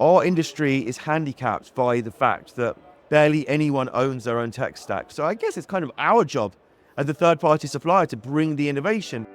Our industry is handicapped by the fact that barely anyone owns their own tech stack. So I guess it's kind of our job as a third-party supplier to bring the innovation.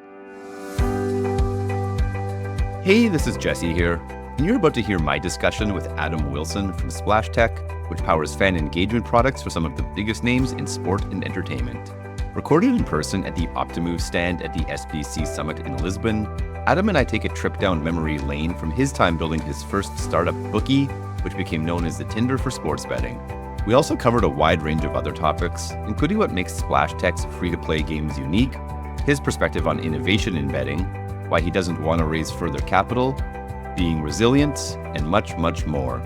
Hey, this is Jesse here, and you're about to hear my discussion with Adam Wilson from Splash Tech, which powers fan engagement products for some of the biggest names in sport and entertainment. Recorded in person at the Optimove stand at the SBC Summit in Lisbon, Adam and I take a trip down memory lane from his time building his first startup, Bookie, which became known as the Tinder for sports betting. We also covered a wide range of other topics, including what makes Splash Tech's free-to-play games unique, his perspective on innovation in betting, why he doesn't want to raise further capital, being resilient, and much, much more.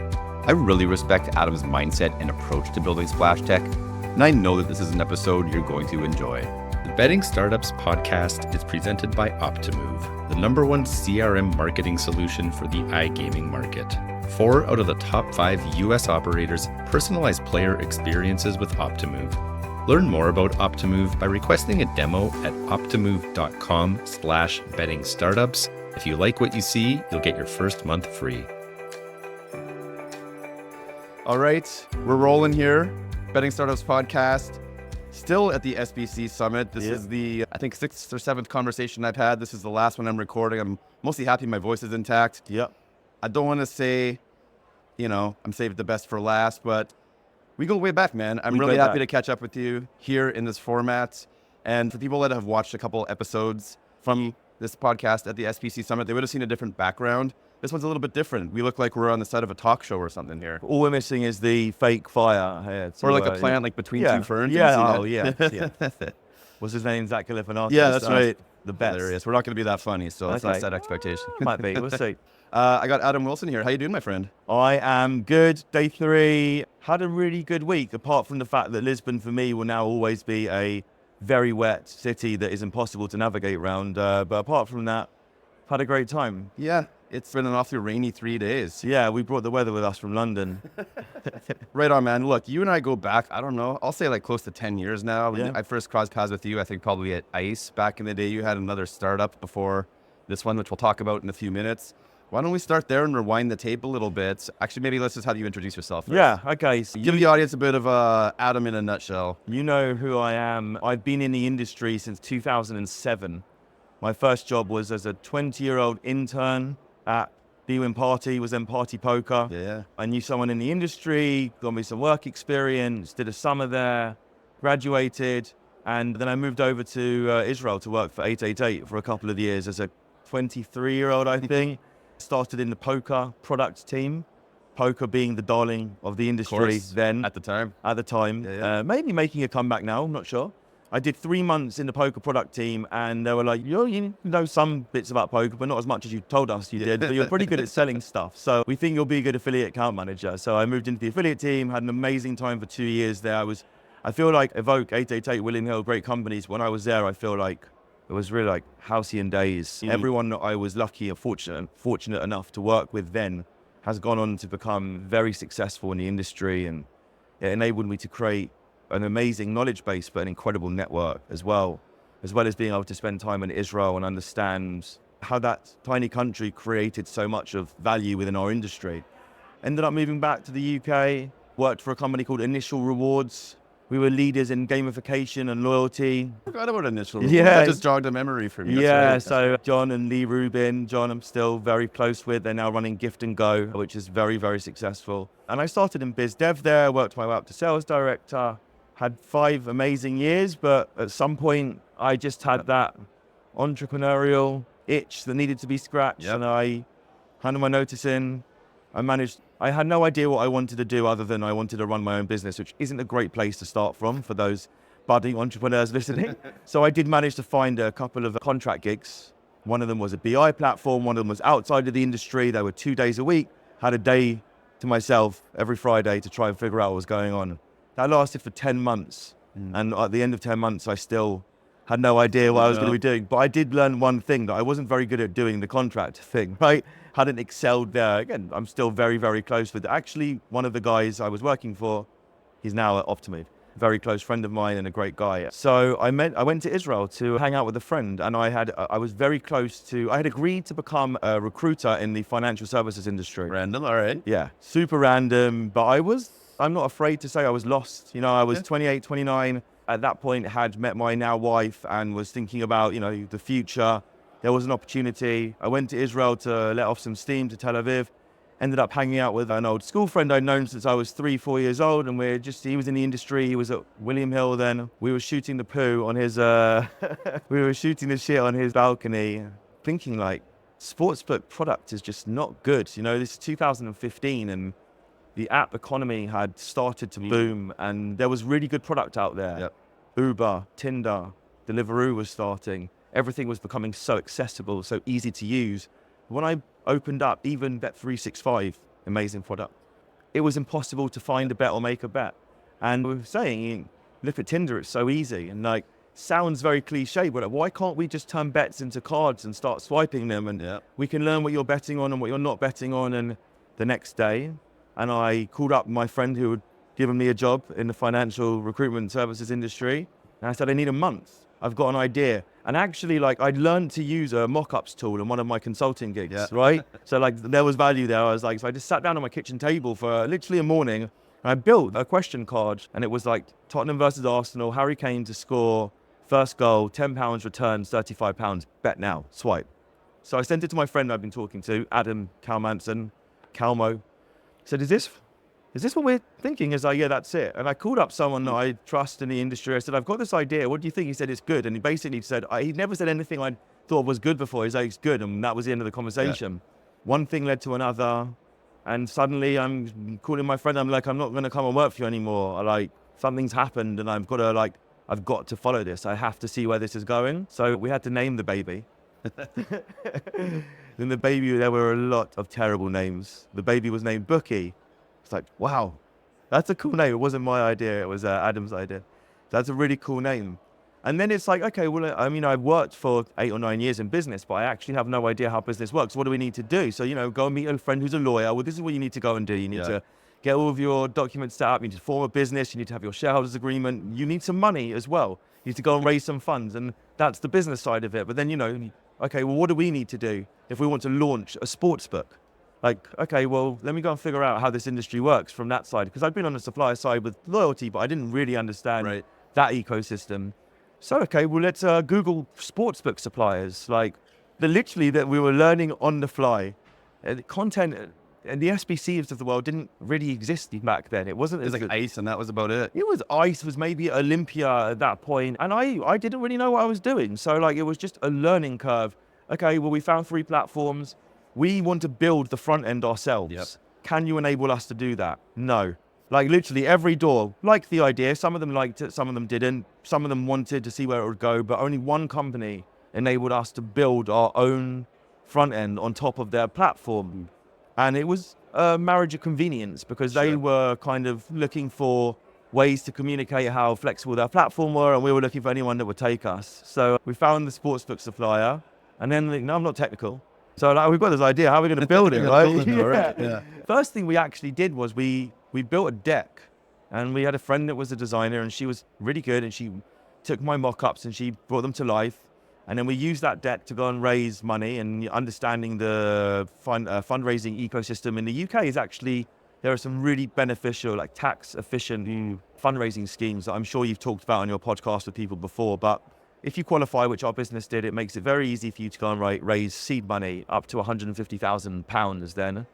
I really respect Adam's mindset and approach to building Splash Tech, and I know that this is an episode you're going to enjoy. The Betting Startups podcast is presented by Optimove, the #1 CRM marketing solution for the iGaming market. 4 out of the top 5 US operators personalize player experiences with Optimove. Learn more about Optimove by requesting a demo at optimove.com/bettingstartups. If you like what you see, you'll get your first month free. All right, we're rolling here. Betting Startups podcast. Still at the SBC Summit. This is the, I think, 6th or 7th conversation I've had. This is the last one I'm recording. I'm mostly happy my voice is intact. Yep. I don't want to say, I'm saving the best for last, but we go way back, man. I'm really happy to catch up with you here in this format. And for people that have watched a couple episodes from this podcast at the SBC Summit, they would have seen a different background. This one's a little bit different. We look like we're on the set of a talk show or something here. All we're missing is the fake fire. Or like a plant like between two ferns. Yeah, yeah. What's his name? Zach Galifianakis. Yeah, that's right. The best. Hilarious. We're not going to be that funny, so let's not set expectations. Might be. We'll see. I got Adam Wilson here. How you doing, my friend? I am good. Day 3. Had a really good week, apart from the fact that Lisbon for me will now always be a very wet city that is impossible to navigate around. But apart from that, had a great time. Yeah, it's been an awfully rainy 3 days. Yeah, we brought the weather with us from London. Right on, man. Look, you and I go back, I don't know, I'll say like close to 10 years now. Yeah. I first crossed paths with you, I think probably at ICE. Back in the day, you had another startup before this one, which we'll talk about in a few minutes. Why don't we start there and rewind the tape a little bit? Actually, maybe let's just have you introduce yourself first. Yeah, okay. So Give the audience a bit of Adam in a nutshell. You know who I am. I've been in the industry since 2007. My first job was as a 20-year-old intern at B-Win Party, was then Party Poker. Yeah. I knew someone in the industry, got me some work experience, did a summer there, graduated, and then I moved over to Israel to work for 888 for a couple of years as a 23-year-old, I think. Started in the poker product team, poker being the darling of the industry then. At the time. Yeah. Maybe making a comeback now, I'm not sure. I did 3 months in the poker product team, and they were like, you know some bits about poker, but not as much as you told us you did, but you're pretty good at selling stuff. So we think you'll be a good affiliate account manager. So I moved into the affiliate team, had an amazing time for 2 years there. I feel like Evoke, 888, William Hill, great companies. When I was there, I feel like it was really like halcyon days. Everyone that I was lucky and fortunate enough to work with then has gone on to become very successful in the industry, and it enabled me to create an amazing knowledge base, but an incredible network as well as being able to spend time in Israel and understand how that tiny country created so much of value within our industry. Ended up moving back to the UK, worked for a company called Initial Rewards. We were leaders in gamification and loyalty. I forgot about Initial Rewards. Yeah. That just jogged a memory for me. Yeah, so John and Lee Rubin, John I'm still very close with. They're now running Gift and Go, which is very, very successful. And I started in biz dev there, worked my way up to sales director, had 5 amazing years, but at some point I just had that entrepreneurial itch that needed to be scratched. Yep. And I handed my notice in. I had no idea what I wanted to do other than I wanted to run my own business, which isn't a great place to start from for those budding entrepreneurs listening. So I did manage to find a couple of contract gigs. One of them was a BI platform. One of them was outside of the industry. They were 2 days a week. Had a day to myself every Friday to try and figure out what was going on. That lasted for 10 months. And at the end of 10 months, I still had no idea what I was going to be doing. But I did learn one thing, that I wasn't very good at doing the contract thing, right? Hadn't excelled there. Again, I'm still very, very close with actually one of the guys I was working for. He's now at Optimove. very close friend of mine and a great guy. So I went to Israel to hang out with a friend, and I was very close to, I had agreed to become a recruiter in the financial services industry. Random, all right. Yeah, super random, but I'm not afraid to say I was lost. You know, I was 28, 29. At that point, had met my now wife and was thinking about, you know, the future. There was an opportunity. I went to Israel to let off some steam to Tel Aviv. Ended up hanging out with an old school friend I'd known since I was 3-4 years old, and he was in the industry. He was at William Hill then. We were shooting the poo on his, we were shooting the shit on his balcony, thinking like, sportsbook product is just not good. You know, this is 2015 and the app economy had started to boom, and there was really good product out there. Yep. Uber, Tinder, Deliveroo was starting. Everything was becoming so accessible, so easy to use. When I opened up even Bet365, amazing product, it was impossible to find a bet or make a bet. And we were saying, look at Tinder, it's so easy. And like, sounds very cliche, but why can't we just turn bets into cards and start swiping them? And we can learn what you're betting on and what you're not betting on. And the next day, and I called up my friend who had given me a job in the financial recruitment services industry. And I said, I need a month. I've got an idea. And actually, like, I'd learned to use a mock-ups tool in one of my consulting gigs, right? So like, there was value there. I was like, so I just sat down on my kitchen table for literally a morning, and I built a question card, and it was like Tottenham versus Arsenal, Harry Kane to score, first goal, £10 returns, £35, bet now, swipe. So I sent it to my friend I've been talking to, Adam Calmo. Said, is this what we're thinking? He's like, yeah, that's it. And I called up someone that I trust in the industry. I said, I've got this idea. What do you think? He said, it's good. And he basically said, he never said anything I thought was good before. He's like, it's good. And that was the end of the conversation. Yeah. One thing led to another. And suddenly I'm calling my friend. I'm like, I'm not going to come and work for you anymore. Like, something's happened and I've got to follow this. I have to see where this is going. So we had to name the baby. Then the baby, there were a lot of terrible names. The baby was named Bookie. It's like, wow, that's a cool name. It wasn't my idea. It was Adam's idea. That's a really cool name. And then it's like, okay, well, I mean, I've worked for 8 or 9 years in business, but I actually have no idea how business works. What do we need to do? So, you know, go and meet a friend who's a lawyer. Well, this is what you need to go and do. You need to get all of your documents set up. You need to form a business. You need to have your shareholders agreement. You need some money as well. You need to go and raise some funds. And that's the business side of it. But then, you know, okay, well, what do we need to do if we want to launch a sports book? Like, okay, well, let me go and figure out how this industry works from that side. Because I've been on the supplier side with loyalty, but I didn't really understand that ecosystem. So, okay, well, let's Google sportsbook suppliers. Like, literally that we were learning on the fly. Content and the SBCs of the world didn't really exist back then. It wasn't. It was like ICE, and that was about it. It was ICE, was maybe Olympia at that point, and I didn't really know what I was doing. So like, it was just a learning curve. Okay, well, we found 3 platforms. We want to build the front end ourselves. Yep. Can you enable us to do that? No. Like literally every door liked the idea. Some of them liked it, some of them didn't. Some of them wanted to see where it would go, but only one company enabled us to build our own front end on top of their platform. And it was a marriage of convenience, because they were kind of looking for ways to communicate how flexible their platform were, and we were looking for anyone that would take us. So we found the sportsbook supplier, and then, no, I'm not technical. So like, we've got this idea, how are we going to build it, right? First thing we actually did was we built a deck, and we had a friend that was a designer, and she was really good, and she took my mock-ups and she brought them to life. And then we used that deck to go and raise money, and understanding the fundraising ecosystem in the UK is actually, there are some really beneficial, like tax efficient fundraising schemes that I'm sure you've talked about on your podcast with people before. But if you qualify, which our business did, it makes it very easy for you to go and raise seed money up to £150,000 then.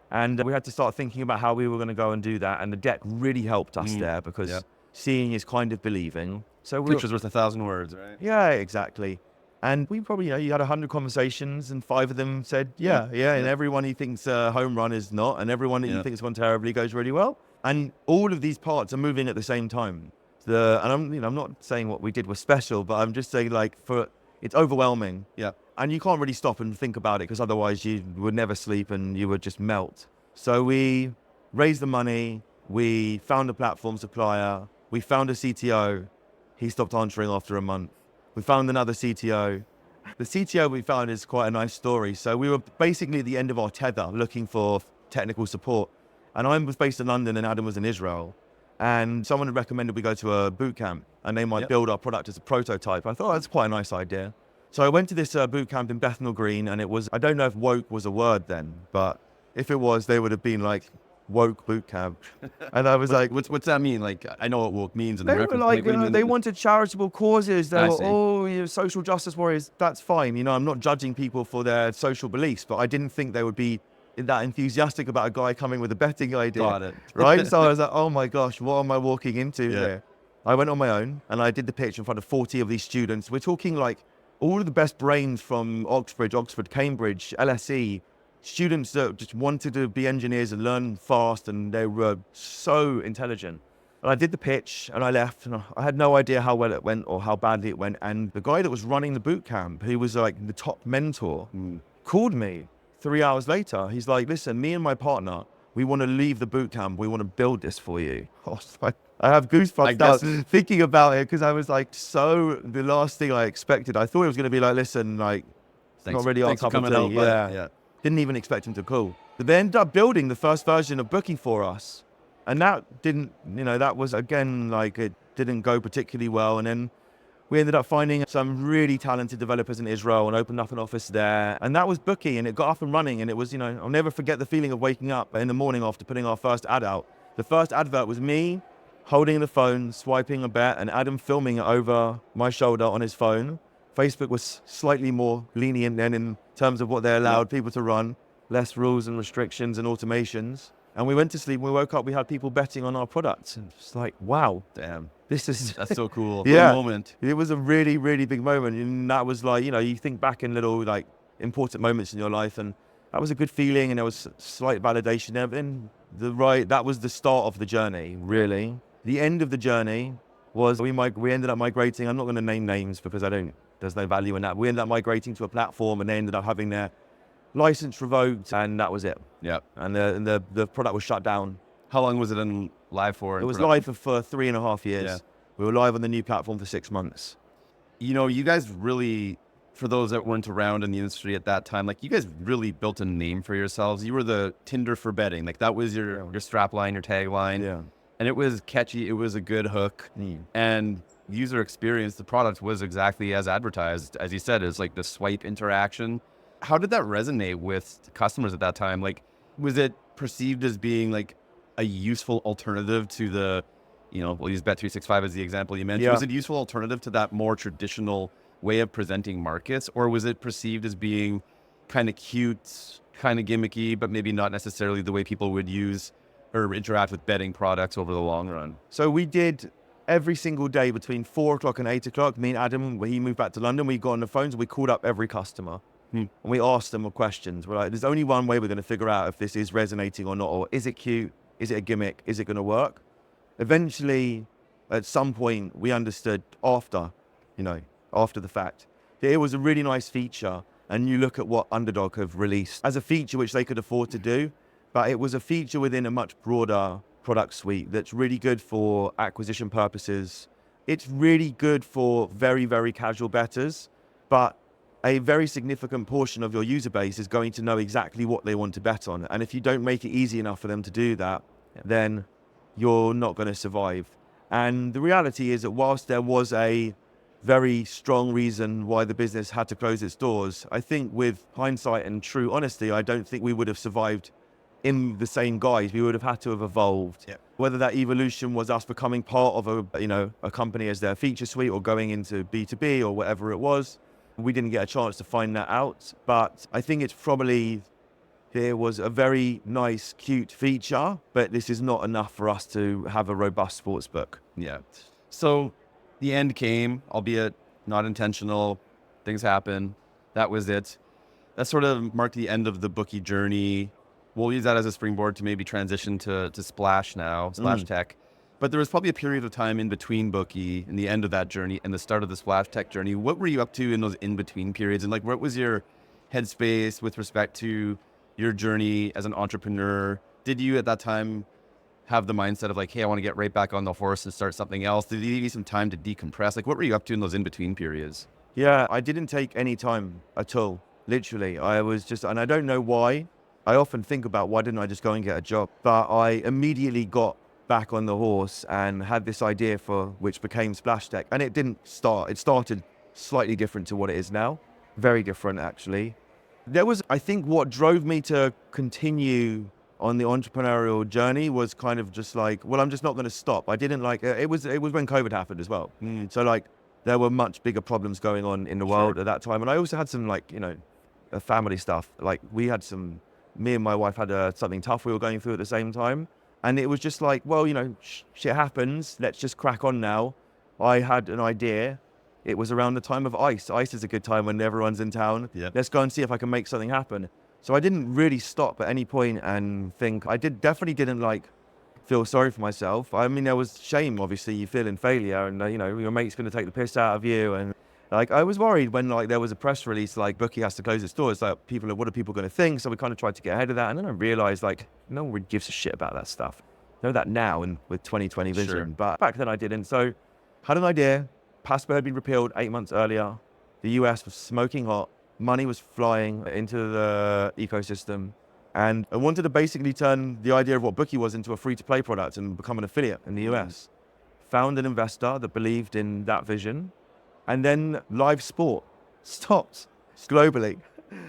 And we had to start thinking about how we were going to go and do that. And the deck really helped us there, because seeing is kind of believing. So pictures worth 1,000 words, right? Yeah, exactly. And we probably, you had 100 conversations, and 5 of them said, yeah. And everyone who thinks a home run is not, and everyone that you think has gone terribly goes really well. And all of these parts are moving at the same time. And I'm not saying what we did was special, but I'm just saying, like, it's overwhelming. Yeah. And you can't really stop and think about it, because otherwise you would never sleep and you would just melt. So we raised the money, we found a platform supplier, we found a CTO. He stopped answering after a month. We found another CTO. The CTO we found is quite a nice story. So we were basically at the end of our tether looking for technical support. And I was based in London and Adam was in Israel. and someone had recommended we go to a boot camp and they might build our product as a prototype. I thought, that's quite a nice idea. So I went to this boot camp in Bethnal Green, and it was, I don't know if woke was a word then, but if it was, they would have been like, woke boot camp. And I was like, what's that mean? Like, I know what woke means. And they the were reference, like, what do you mean? they wanted charitable causes. They I were, see. oh, you're social justice warriors. That's fine. You know, I'm not judging people for their social beliefs, but I didn't think they would be that enthusiastic about a guy coming with a betting idea. Got it. Right? So I was like, oh my gosh, what am I walking into here? I went on my own and I did the pitch in front of 40 of these students. We're talking like all of the best brains from Oxford, Cambridge, LSE, students that just wanted to be engineers and learn fast, and they were so intelligent. And I did the pitch and I left, and I had no idea how well it went or how badly it went. And the guy that was running the boot camp, who was like the top mentor, called me 3 hours later. He's like, listen, me and my partner, we want to leave the boot camp. We want to build this for you. I have goosebumps now thinking about it, because I was like, so the last thing I expected, I thought it was going to be like, listen, like, it's not really our cup of tea. Yeah. Didn't even expect him to call. But they ended up building the first version of Bookie for us. And that didn't, you know, that was, again, like, it didn't go particularly well. And then we ended up finding some really talented developers in Israel and opened up an office there. And that was Bookie, and it got up and running. And it was, you know, I'll never forget the feeling of waking up in the morning after putting our first ad out. The first advert was me holding the phone, swiping a bet, and Adam filming it over my shoulder on his phone. Facebook was slightly more lenient then in terms of what they allowed people to run, less rules and restrictions and automations. And we went to sleep, we woke up, we had people betting on our products. And it's like, wow, damn, that's so cool. Yeah, moment. It was a really, really big moment. And that was like, you know, you think back in little like important moments in your life, and that was a good feeling, and there was slight validation there. But then that was the start of the journey, really. The end of the journey was we ended up migrating. I'm not going to name names because there's no value in that. We ended up migrating to a platform, and they ended up having their license revoked, and that was it. Yeah. And the product was shut down. How long was it live for? It was live for 3.5 years. Yeah. We were live on the new platform for 6 months. You know, you guys really, for those that weren't around in the industry at that time, like, you guys really built a name for yourselves. You were the Tinder for betting. Like, that was your strap line, your tagline. Yeah. And it was catchy. It was a good hook. And user experience, the product was exactly as advertised. As you said, it's like the swipe interaction. How did that resonate with customers at that time? Like, was it perceived as being like a useful alternative to the, you know, we'll use Bet365 as the example you mentioned. Yeah. Was it a useful alternative to that more traditional way of presenting markets? Or was it perceived as being kind of cute, kind of gimmicky, but maybe not necessarily the way people would use or interact with betting products over the long run? So we did every single day between 4 o'clock and 8 o'clock. Me and Adam, when he moved back to London, we got on the phones and we called up every customer. And we asked them questions. We're like, there's only one way we're going to figure out if this is resonating or not, or is it cute? Is it a gimmick? Is it going to work? Eventually, at some point, we understood after the fact, that it was a really nice feature. And you look at what Underdog have released as a feature which they could afford to do, but it was a feature within a much broader product suite that's really good for acquisition purposes. It's really good for very, very casual bettors, but a very significant portion of your user base is going to know exactly what they want to bet on. And if you don't make it easy enough for them to do that, then you're not going to survive. And the reality is that whilst there was a very strong reason why the business had to close its doors, I think with hindsight and true honesty, I don't think we would have survived in the same guise. We would have had to have evolved. Yeah. Whether that evolution was us becoming part of a company as their feature suite or going into B2B or whatever it was, we didn't get a chance to find that out. But I think it's probably, it was a very nice, cute feature, but this is not enough for us to have a robust sports book. Yeah. So the end came, albeit not intentional. Things happen. That was it. That sort of marked the end of the Bookie journey. We'll use that as a springboard to maybe transition to Splash now, Splash Tech. But there was probably a period of time in between Bookie and the end of that journey and the start of the Splash Tech journey. What were you up to in those in-between periods? And like, what was your headspace with respect to your journey as an entrepreneur? Did you at that time have the mindset of like, hey, I want to get right back on the horse and start something else? Did you give you some time to decompress? Like, what were you up to in those in-between periods? Yeah, I didn't take any time at all, literally. I was just, and I don't know why. I often think about why didn't I just go and get a job? But I immediately got back on the horse and had this idea for which became Splash Tech. And it started slightly different to what it is now. Very different, actually. I think what drove me to continue on the entrepreneurial journey was kind of just like, well, I'm just not going to stop. I didn't like, it was when COVID happened as well. So like, there were much bigger problems going on in the world at that time. And I also had some like, family stuff. Like me and my wife had something tough we were going through at the same time. And it was just like, well, shit happens. Let's just crack on now. I had an idea. It was around the time of ICE. ICE is a good time when everyone's in town. Yep. Let's go and see if I can make something happen. So I didn't really stop at any point and think. Definitely didn't like feel sorry for myself. I mean, there was shame, obviously, you feel in failure and, your mate's going to take the piss out of you. And like, I was worried when like there was a press release, like Bookie has to close its doors. Like what are people going to think? So we kind of tried to get ahead of that. And then I realized like, no one really gives a shit about that stuff. I know that now and with 2020 vision, sure. But back then I didn't. So had an idea. PASPA had been repealed 8 months earlier. The US was smoking hot. Money was flying into the ecosystem. And I wanted to basically turn the idea of what Bookie was into a free-to-play product and become an affiliate in the US. Found an investor that believed in that vision. And then live sport stopped globally.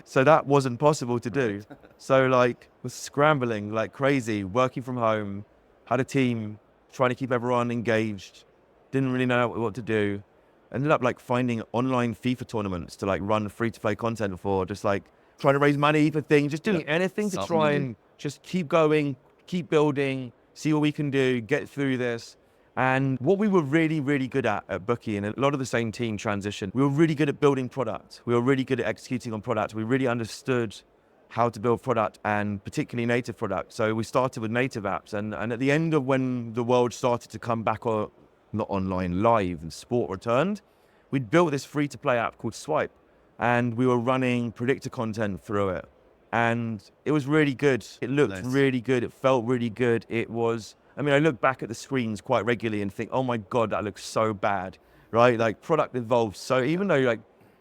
So that wasn't possible to do. So like, was scrambling like crazy, working from home, had a team, trying to keep everyone engaged. Didn't really know what to do. Ended up like finding online FIFA tournaments to like run free-to-play content for, just like trying to raise money for things, just doing anything to try and just keep going, keep building, see what we can do, get through this. And what we were really, really good at Bookie, and a lot of the same team transition, we were really good at building product. We were really good at executing on product. We really understood how to build product, and particularly native product. So we started with native apps. And at the end of when the world started to come back on, not online, live, and sport returned, we'd built this free-to-play app called Swipe, and we were running predictor content through it. And it was really good. It looked really good. It felt really good. I look back at the screens quite regularly and think, oh my God, that looks so bad, right? Like product evolves. So even though like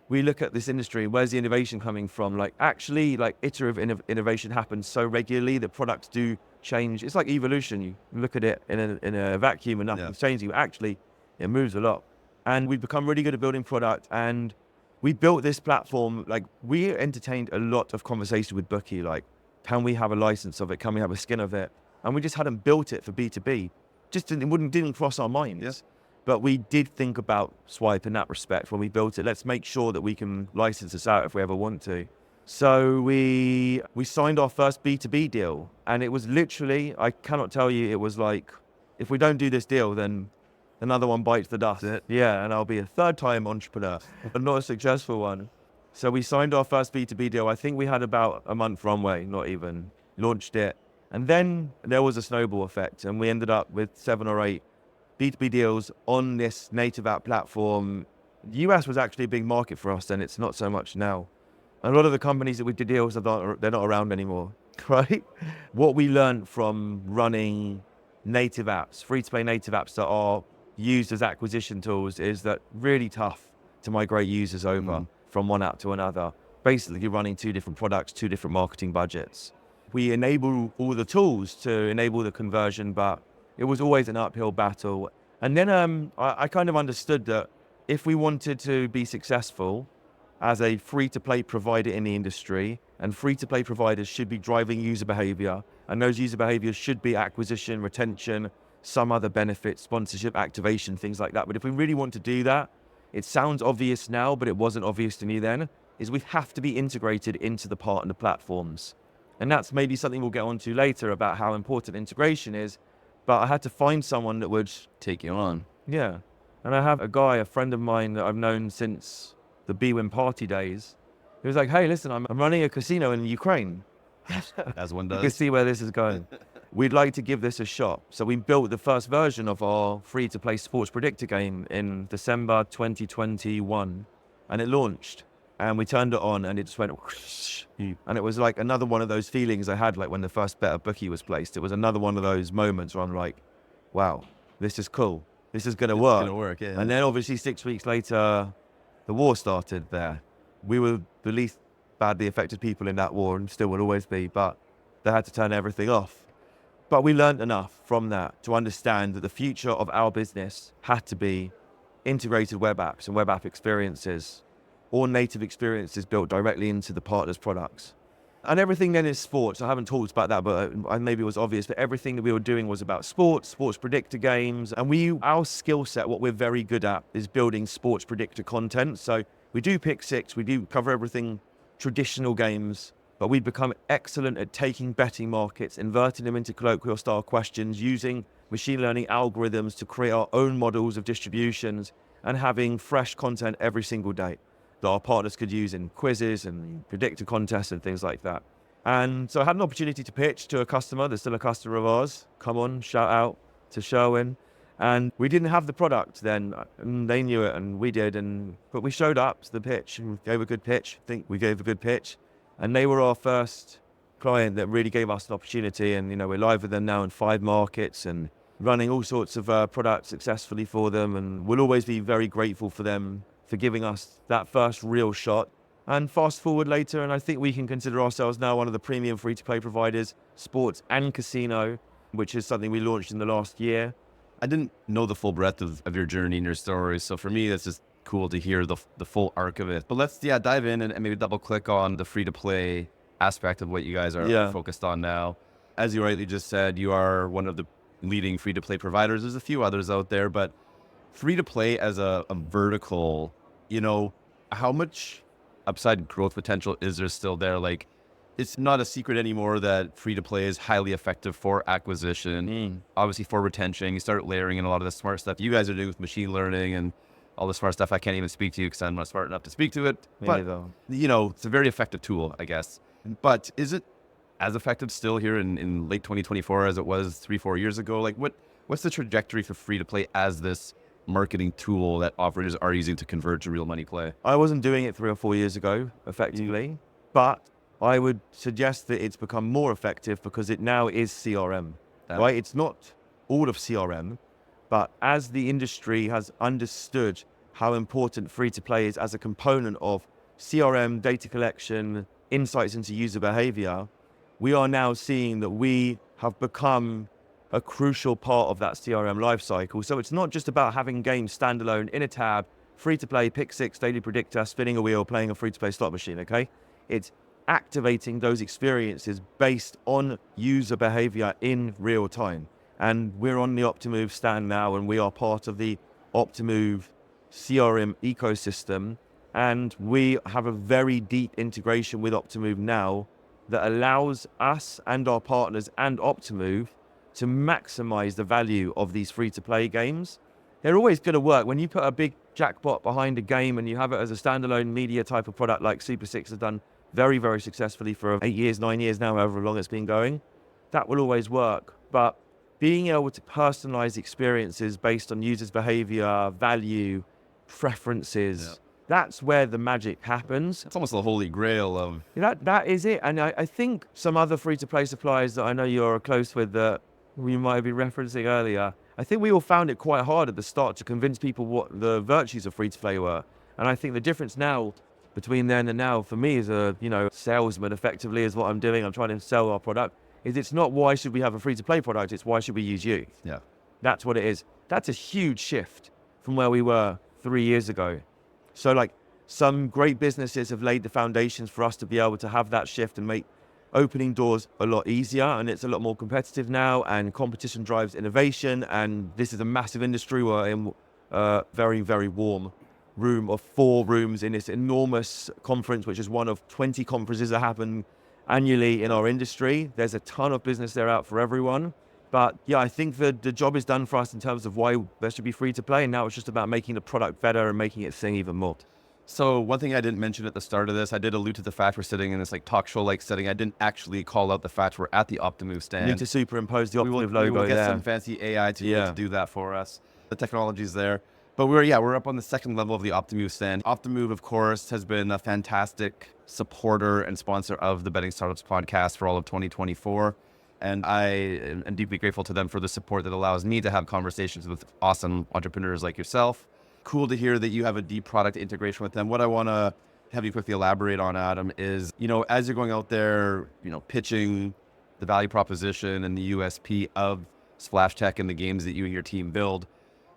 we look at this industry, where's the innovation coming from? Like actually like iterative innovation happens so regularly that products do change. It's like evolution. You look at it in a vacuum and nothing's changing. Actually, it moves a lot. And we've become really good at building product. And we built this platform. Like we entertained a lot of conversation with Bookie. Like, can we have a license of it? Can we have a skin of it? And we just hadn't built it for B2B. Didn't cross our minds. Yeah. But we did think about Swipe in that respect when we built it. Let's make sure that we can license this out if we ever want to. So we signed our first B2B deal, and it was literally, I cannot tell you, it was like, if we don't do this deal, then another one bites the dust. Yeah, and I'll be a third-time entrepreneur, but not a successful one. So we signed our first B2B deal. I think we had about a month runway, not even. Launched it. And then there was a snowball effect, and we ended up with 7 or 8 B2B deals on this native app platform. The US was actually a big market for us, and it's not so much now. A lot of the companies that we did deals, they're not around anymore, right? What we learned from running native apps, free-to-play native apps that are used as acquisition tools, is that really tough to migrate users over from one app to another. Basically running 2 different products, 2 different marketing budgets. We enable all the tools to enable the conversion, but it was always an uphill battle. And then I kind of understood that if we wanted to be successful as a free-to-play provider in the industry, and free-to-play providers should be driving user behavior, and those user behaviors should be acquisition, retention, some other benefits, sponsorship, activation, things like that. But if we really want to do that, it sounds obvious now, but it wasn't obvious to me then, is we have to be integrated into the partner platforms. And that's maybe something we'll get onto later about how important integration is, but I had to find someone that would take you on. Yeah. And I have a friend of mine that I've known since the BWIN party days. He was like, hey, listen, I'm running a casino in Ukraine. As one does. You can see where this is going. We'd like to give this a shot. So we built the first version of our free-to-play sports predictor game in December 2021, and it launched. And we turned it on, and it just went whoosh. And it was like another one of those feelings I had like when the first bet of Bookie was placed. It was another one of those moments where I'm like, wow, this is cool. This is going to work. It's going to work, yeah. And then obviously 6 weeks later, the war started there. We were the least badly affected people in that war, and still will always be, but they had to turn everything off. But we learned enough from that to understand that the future of our business had to be integrated web apps and web app experiences, or native experiences built directly into the partners' products. And everything then is sports. I haven't talked about that, but maybe it was obvious, but everything that we were doing was about sports predictor games. And our skill set, what we're very good at, is building sports predictor content. So we do pick six, we do cover everything traditional games, but we've become excellent at taking betting markets, inverting them into colloquial style questions, using machine learning algorithms to create our own models of distributions, and having fresh content every single day that our partners could use in quizzes and predictor contests and things like that. And so I had an opportunity to pitch to a customer that's still a customer of ours. Come on, shout out to Sherwin. And we didn't have the product then, and they knew it and we did. But we showed up to the pitch and gave a good pitch. I think we gave a good pitch. And they were our first client that really gave us an opportunity. And, we're live with them now in 5 markets and running all sorts of products successfully for them. And we'll always be very grateful for them for giving us that first real shot. And fast forward later, and I think we can consider ourselves now one of the premium free-to-play providers, sports and casino, which is something we launched in the last year. I didn't know the full breadth of your journey and your story. So for me, that's just cool to hear the full arc of it. But let's dive in and maybe double click on the free-to-play aspect of what you guys are focused on now. As you rightly just said, you are one of the leading free-to-play providers. There's a few others out there, but free-to-play as a vertical, how much upside growth potential is there still there? Like, it's not a secret anymore that free-to-play is highly effective for acquisition, obviously for retention. You start layering in a lot of the smart stuff you guys are doing with machine learning and all the smart stuff. I can't even speak to you because I'm not smart enough to speak to it. But, it's a very effective tool, I guess. But is it as effective still here in late 2024 as it was 3-4 years ago? Like, what's the trajectory for free-to-play as this marketing tool that operators are using to convert to real money play? I wasn't doing it 3 or 4 years ago, effectively, but I would suggest that it's become more effective because it now is CRM, right? It's not all of CRM, but as the industry has understood how important free-to-play is as a component of CRM, data collection, insights into user behavior, we are now seeing that we have become a crucial part of that CRM lifecycle. So it's not just about having games standalone in a tab, free-to-play, pick six, daily predictor, spinning a wheel, playing a free-to-play slot machine, okay? It's activating those experiences based on user behavior in real time. And we're on the Optimove stand now, and we are part of the Optimove CRM ecosystem. And we have a very deep integration with Optimove now that allows us and our partners and Optimove to maximize the value of these free-to-play games. They're always going to work. When you put a big jackpot behind a game and you have it as a standalone media type of product like Super 6 has done very, very successfully for 8 years, 9 years now, however long it's been going, that will always work. But being able to personalize experiences based on users' behavior, value, preferences, that's where the magic happens. It's almost the holy grail of... That is it. And I think some other free-to-play suppliers that I know you're close with that we might have been referencing earlier, I think we all found it quite hard at the start to convince people what the virtues of free-to-play were. And I think the difference now between then and now for me as a salesman effectively is what I'm doing. I'm trying to sell our product. Is it's not why should we have a free-to-play product, it's why should we use you? Yeah. That's what it is. That's a huge shift from where we were 3 years ago. So like some great businesses have laid the foundations for us to be able to have that shift and make opening doors a lot easier, and it's a lot more competitive now, and competition drives innovation, and this is a massive industry. We're in a very, very warm room of 4 rooms in this enormous conference, which is one of 20 conferences that happen annually in our industry. There's a ton of business there out for everyone. But yeah, I think that the job is done for us in terms of why there should be free to play. And now it's just about making the product better and making it sing even more. So one thing I didn't mention at the start of this, I did allude to the fact we're sitting in this like talk show like setting. I didn't actually call out the fact we're at the Optimove stand. You need to superimpose the Optimove logo. We will get there. some fancy AI to do that for us. The technology's there. But we're up on the second level of the Optimove stand. Optimove, of course, has been a fantastic supporter and sponsor of the Betting Startups podcast for all of 2024. And I am deeply grateful to them for the support that allows me to have conversations with awesome entrepreneurs like yourself. Cool to hear that you have a deep product integration with them. What I want to have you quickly elaborate on, Adam, is, as you're going out there, pitching the value proposition and the USP of Splash Tech and the games that you and your team build.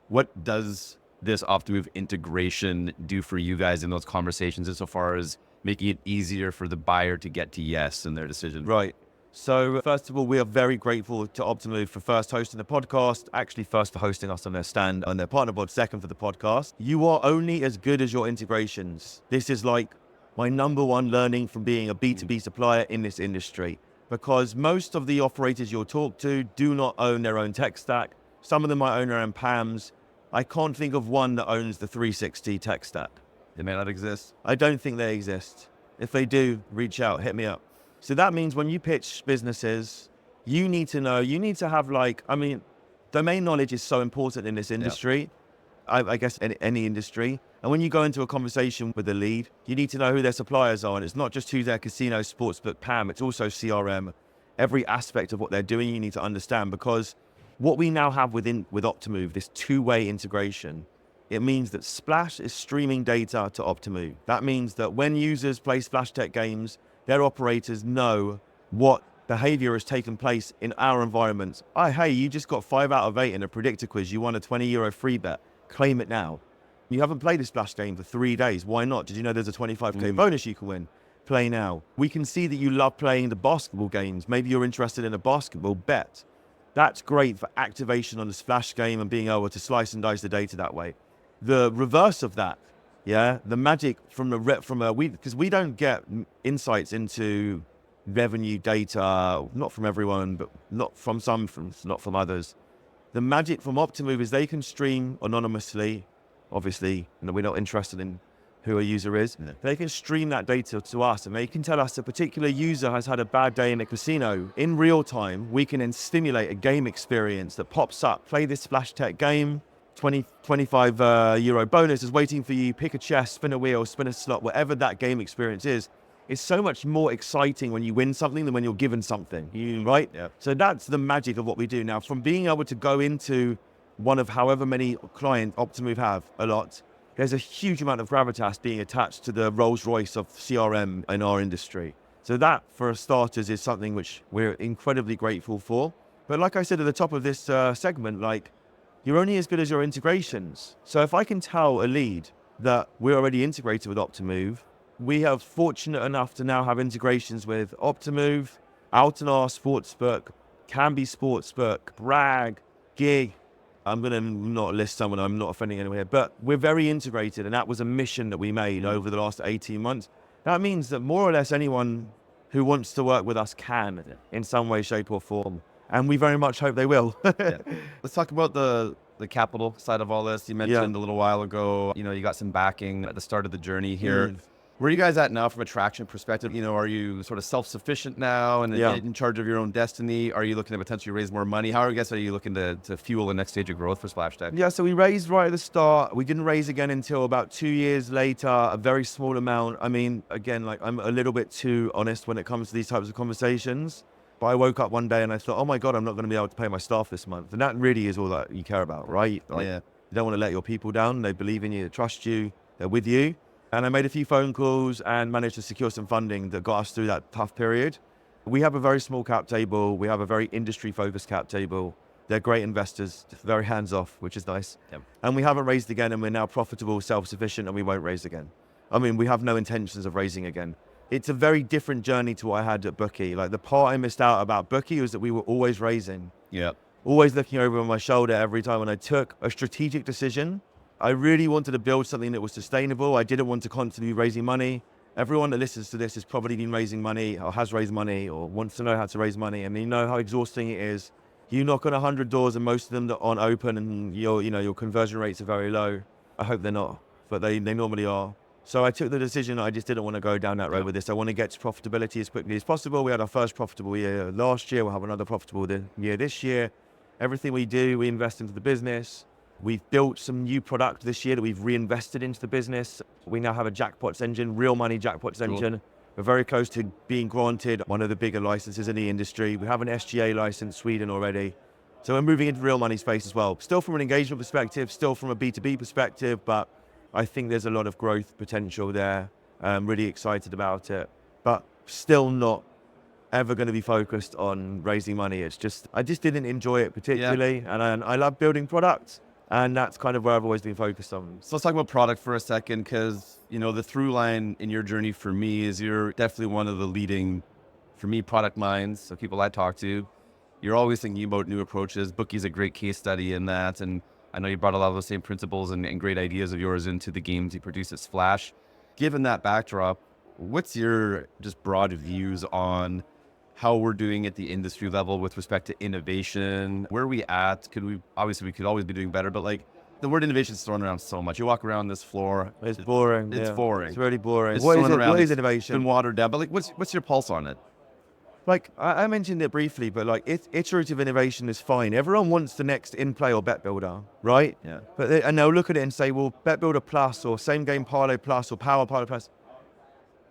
What does this Optimove integration do for you guys in those conversations insofar as making it easier for the buyer to get to yes in their decision? Right. So first of all, we are very grateful to Optimove for first hosting the podcast, actually first for hosting us on their stand on their partner board, second for the podcast. You are only as good as your integrations. This is like my number one learning from being a B2B supplier in this industry, because most of the operators you'll talk to do not own their own tech stack. Some of them might own their own PAMs. I can't think of one that owns the 360 tech stack. They may not exist. I don't think they exist. If they do, reach out, hit me up. So that means when you pitch businesses, you need to know, you need to have domain knowledge is so important in this industry. I guess any industry. And when you go into a conversation with a lead, you need to know who their suppliers are. And it's not just who's their casino, sportsbook, PAM, it's also CRM. Every aspect of what they're doing, you need to understand, because what we now have with Optimove, this two-way integration, it means that Splash is streaming data to Optimove. That means that when users play Splash Tech games, their operators know what behavior has taken place in our environments. Hey, you just got 5 out of 8 in a predictor quiz. You won a €20 free bet. Claim it now. You haven't played a Splash game for 3 days. Why not? Did you know there's a 25K bonus you can win? Play now. We can see that you love playing the basketball games. Maybe you're interested in a basketball bet. That's great for activation on the Splash game and being able to slice and dice the data that way. The reverse of that, the magic because we don't get insights into revenue data, not from everyone, but not from some, not from others. The magic from Optimove is they can stream anonymously, obviously, and we're not interested in who a user is. Yeah. They can stream that data to us, and they can tell us a particular user has had a bad day in a casino. In real time, we can then stimulate a game experience that pops up. Play this Splash Tech game, 25 euro bonus is waiting for you. Pick a chest, spin a wheel, spin a slot, whatever that game experience is. It's so much more exciting when you win something than when you're given something, right? Yeah. So that's the magic of what we do now. From being able to go into one of however many clients Optimove have, a lot, there's a huge amount of gravitas being attached to the Rolls Royce of CRM in our industry. So that, for starters, is something which we're incredibly grateful for. But like I said at the top of this segment, you're only as good as your integrations. So if I can tell a lead that we're already integrated with Optimove, we are fortunate enough to now have integrations with Optimove, Out and Our Sportsbook, Canby Sportsbook, Bragg, Gig. I'm going to not list someone, I'm not offending anyone here, but we're very integrated, and that was a mission that we made over the last 18 months. That means that more or less anyone who wants to work with us can in some way, shape or form. And we very much hope they will. Yeah. Let's talk about the capital side of all this. You mentioned a little while ago, you got some backing at the start of the journey here. Where are you guys at now from a traction perspective? Are you sort of self-sufficient now and in charge of your own destiny? Are you looking to potentially raise more money? How are you looking to fuel the next stage of growth for Splash Tech? Yeah, so we raised right at the start. We didn't raise again until about 2 years later, a very small amount. I mean, again, I'm a little bit too honest when it comes to these types of conversations. But I woke up one day and I thought, oh my God, I'm not going to be able to pay my staff this month. And that really is all that you care about, right? You don't want to let your people down. They believe in you, they trust you, they're with you. And I made a few phone calls and managed to secure some funding that got us through that tough period. We have a very small cap table. We have a very industry-focused cap table. They're great investors, very hands-off, which is nice. Yep. And we haven't raised again, and we're now profitable, self-sufficient, and we won't raise again. I mean, we have no intentions of raising again. It's a very different journey to what I had at Bookie. The part I missed out about Bookie was that we were always raising. Yeah. Always looking over my shoulder every time when I took a strategic decision. I really wanted to build something that was sustainable. I didn't want to constantly be raising money. Everyone that listens to this has probably been raising money or has raised money or wants to know how to raise money. And you know how exhausting it is. You knock on 100 doors and most of them aren't open, and your conversion rates are very low. I hope they're not, but they normally are. So I took the decision. I just didn't want to go down that road with this. I want to get to profitability as quickly as possible. We had our first profitable year last year. We'll have another profitable year this year. Everything we do, we invest into the business. We've built some new product this year that we've reinvested into the business. We now have a jackpots engine, real money jackpots engine. We're very close to being granted one of the bigger licenses in the industry. We have an SGA license, Sweden already. So we're moving into real money space as well. Still from an engagement perspective, still from a B2B perspective, but I think there's a lot of growth potential there. I'm really excited about it, but still not ever going to be focused on raising money. It's just, I just didn't enjoy it particularly. And I love building products. And that's kind of where I've always been focused on. So let's talk about product for a second, because, you know, the through line in your journey for me is you're definitely one of the leading, for me, product minds. So people I talk to, you're always thinking about new approaches. Bookie's a great case study in that. And I know you brought a lot of those same principles and great ideas of yours into the games you produce at Splash. Given that backdrop, what's your just broad views on how we're doing at the industry level with respect to innovation? Where are we at? We could always be doing better, but like the word innovation is thrown around so much. You walk around this floor. It's boring. It's boring. It's really boring. It's What is thrown around. innovation? It's been watered down, but like what's your pulse on it? Like, I mentioned it briefly, but like iterative innovation is fine. Everyone wants the next in-play or bet builder, right? Yeah. And they'll look at it and say, well, bet builder plus or same game parlay plus or power parlay plus.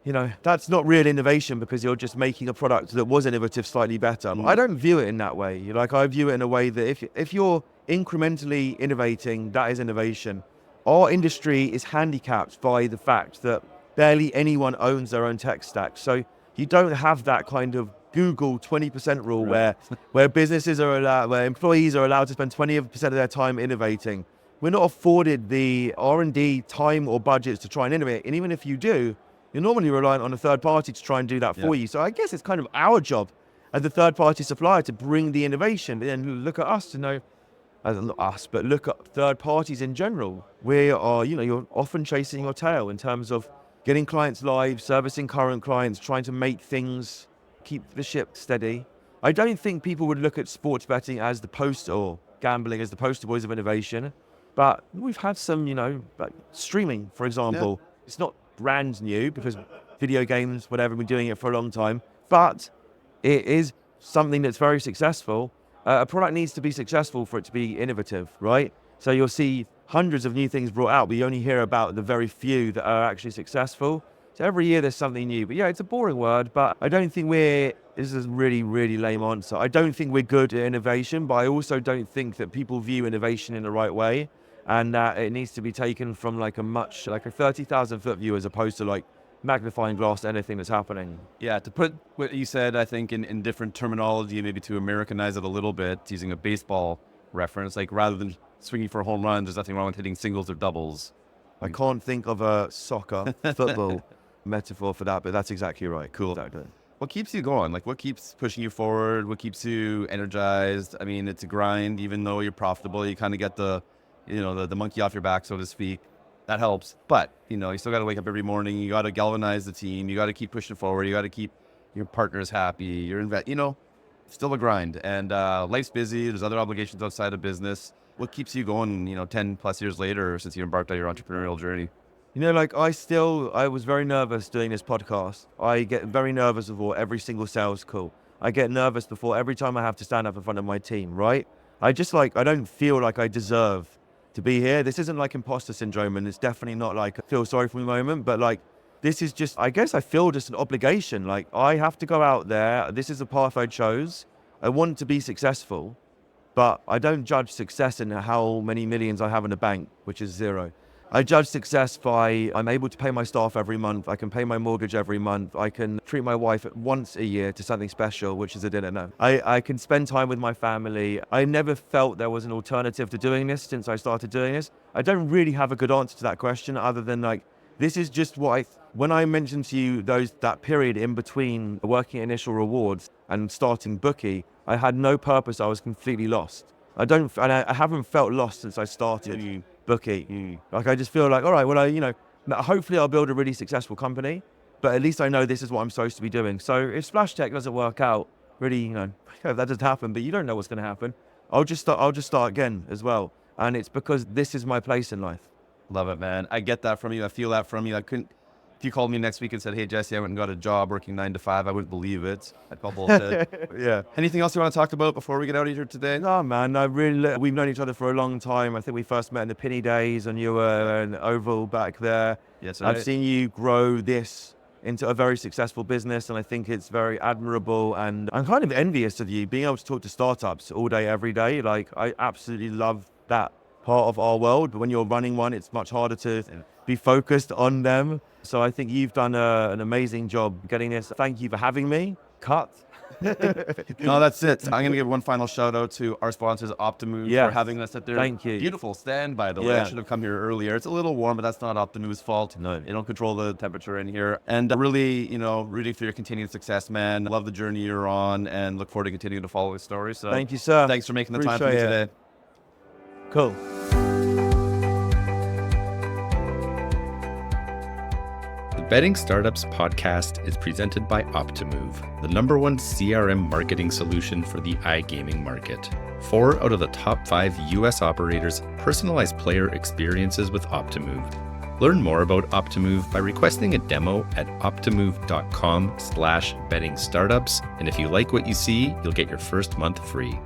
You know, that's not real innovation because you're just making a product that was innovative slightly better. I don't view it in that way. Like, I view it in a way that if you're incrementally innovating, that is innovation. Our industry is handicapped by the fact that barely anyone owns their own tech stack. So you don't have that kind of Google 20% rule where businesses are allowed, where employees are allowed to spend 20% of their time innovating. We're not afforded the R&D time or budgets to try and innovate. And even if you do, you're normally reliant on a third party to try and do that for you. So I guess it's kind of our job as the third party supplier to bring the innovation and look at us to know, not us, but look at third parties in general. We are, you know, you're often chasing your tail in terms of getting clients live, servicing current clients, trying to make things, keep the ship steady. I don't think people would look at sports betting as or gambling as the poster boys of innovation, but we've had some, you know, like streaming, for example. Yeah. It's not brand new because video games, whatever, we've been doing it for a long time, but it is something that's very successful. A product needs to be successful for it to be innovative, right? So you'll see hundreds of new things brought out, but you only hear about the very few that are actually successful. So every year there's something new. But yeah, it's a boring word, but I don't think this is a really, really lame answer. I don't think we're good at innovation, but I also don't think that people view innovation in the right way, and that it needs to be taken from like a 30,000 foot view as opposed to like magnifying glass anything that's happening. Yeah, to put what you said, I think in different terminology, maybe to Americanize it a little bit, using a baseball reference, like rather than swinging for a home run, there's nothing wrong with hitting singles or doubles. I can't think of a soccer, football metaphor for that, but that's exactly right. Cool. Exactly. What keeps you going? Like, what keeps pushing you forward? What keeps you energized? I mean, it's a grind. Even though you're profitable, you kind of get the monkey off your back, so to speak. That helps. But, you know, you still got to wake up every morning. You got to galvanize the team. You got to keep pushing forward. You got to keep your partners happy. Still a grind. And life's busy. There's other obligations outside of business. What keeps you going, 10 plus years later since you embarked on your entrepreneurial journey? You know, like I was very nervous doing this podcast. I get very nervous before every single sales call. I get nervous before every time I have to stand up in front of my team, right? I don't feel like I deserve to be here. This isn't like imposter syndrome, and it's definitely not like a feel sorry for me moment, but like, this is just, I guess I feel just an obligation. Like, I have to go out there. This is the path I chose. I want to be successful, but I don't judge success in how many millions I have in the bank, which is zero. I judge success by I'm able to pay my staff every month. I can pay my mortgage every month. I can treat my wife once a year to something special, which is a dinner. No, I can spend time with my family. I never felt there was an alternative to doing this since I started doing this. I don't really have a good answer to that question other than like, this is just what when I mentioned to you that period in between working at Initial Rewards and starting Bookie, I had no purpose. I was completely lost. I haven't felt lost since I started Bookie. Like, I just feel like, all right, well, hopefully I'll build a really successful company, but at least I know this is what I'm supposed to be doing. So if Splash Tech doesn't work out, really, if that doesn't happen, but you don't know what's going to happen, I'll just start again as well. And it's because this is my place in life. Love it, man. I get that from you. I feel that from you. If you called me next week and said, hey, Jesse, I went and got a job working 9 to 5, I wouldn't believe it. I'd call bullshit. Yeah. Anything else you want to talk about before we get out of here today? No, man. We've known each other for a long time. I think we first met in the Penny days and you were an Oval back there. Yes, I've seen you grow this into a very successful business, and I think it's very admirable, and I'm kind of envious of you being able to talk to startups all day, every day. Like, I absolutely love that part of our world, but when you're running one, it's much harder to be focused on them. So I think you've done an amazing job getting this. Thank you for having me. Cut. No, that's it. I'm going to give one final shout out to our sponsors, Optimove, Yes. for having us at their Thank you. beautiful stand, by the way. Yeah. I should have come here earlier. It's a little warm, but that's not Optimove's fault. No. They don't control the temperature in here. And really, rooting for your continued success, man. Love the journey you're on and look forward to continuing to follow the story. So Thank you, sir. thanks for making the time for me Appreciate today. Cool. The Betting Startups podcast is presented by Optimove, the #1 CRM marketing solution for the iGaming market. 4 out of the top 5 US operators personalize player experiences with Optimove. Learn more about Optimove by requesting a demo at optimove.com/bettingstartups. And if you like what you see, you'll get your first month free.